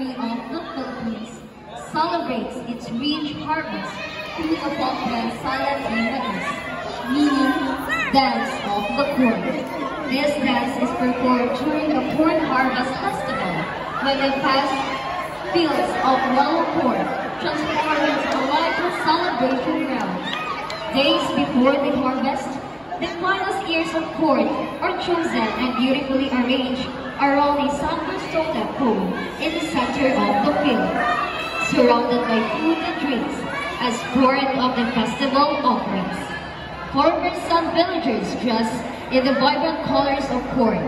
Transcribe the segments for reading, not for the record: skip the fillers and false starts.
country of the Philippines celebrates its rich harvest through the popular Salatimanis, meaning dance of the corn. This dance is performed during the corn harvest festival, when the vast fields of yellow corn transform into a lively celebration ground. Days before the harvest, the finest ears of corn are chosen and beautifully arranged around a sandstone pole in the center of the field, surrounded by food and drinks as part of the festival offerings. Farmers and villagers dress in the vibrant colors of corn,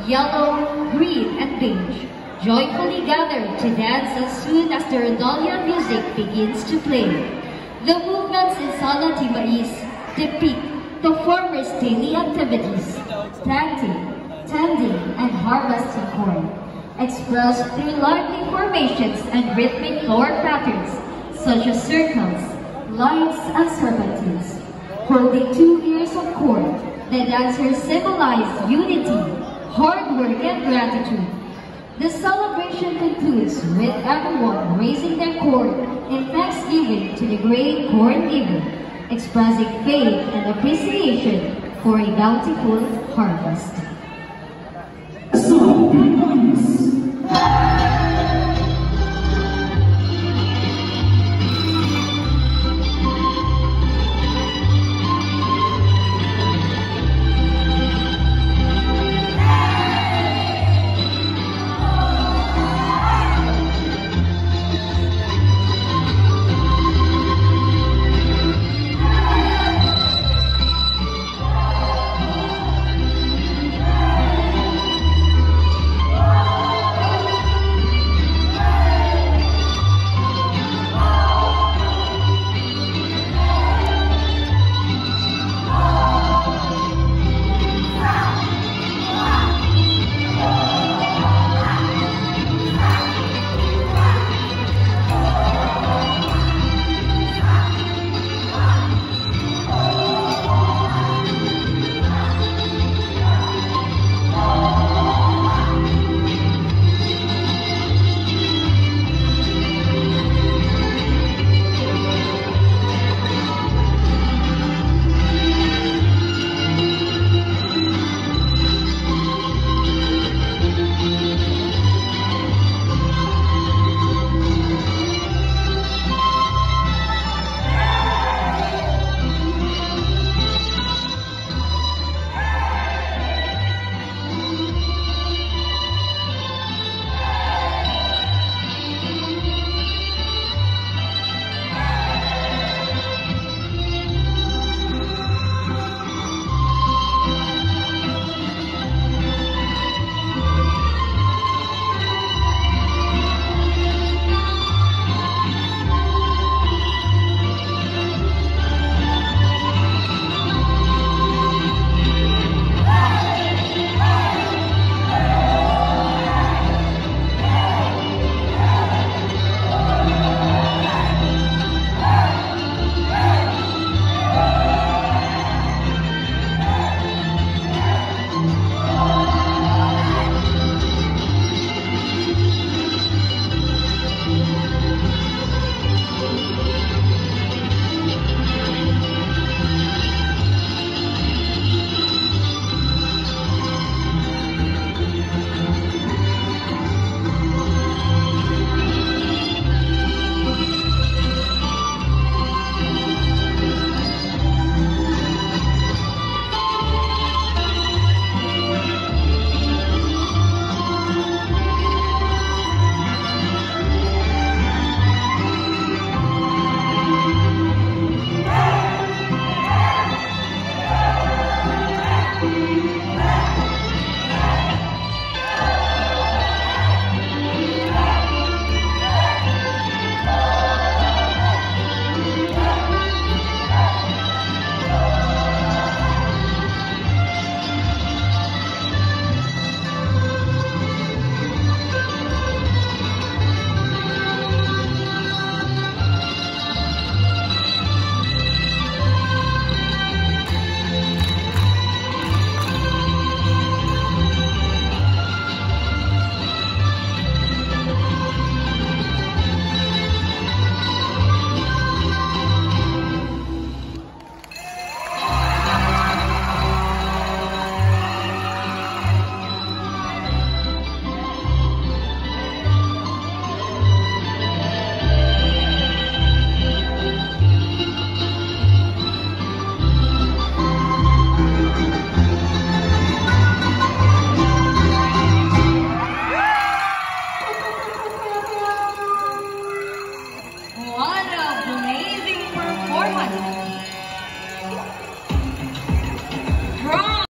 yellow, green, and beige, joyfully gather to dance as soon as the regalia music begins to play. The movements in Salatimais depict the farmers' daily activities, planting, tending, and harvesting corn, expressed through lively formations and rhythmic flower patterns such as circles, lines, and serpentines. Holding 2 ears of corn, the dancers symbolize unity, hard work, and gratitude. The celebration concludes with everyone raising their corn in thanksgiving to the great corn giver, expressing faith and appreciation for a bountiful harvest. So nice.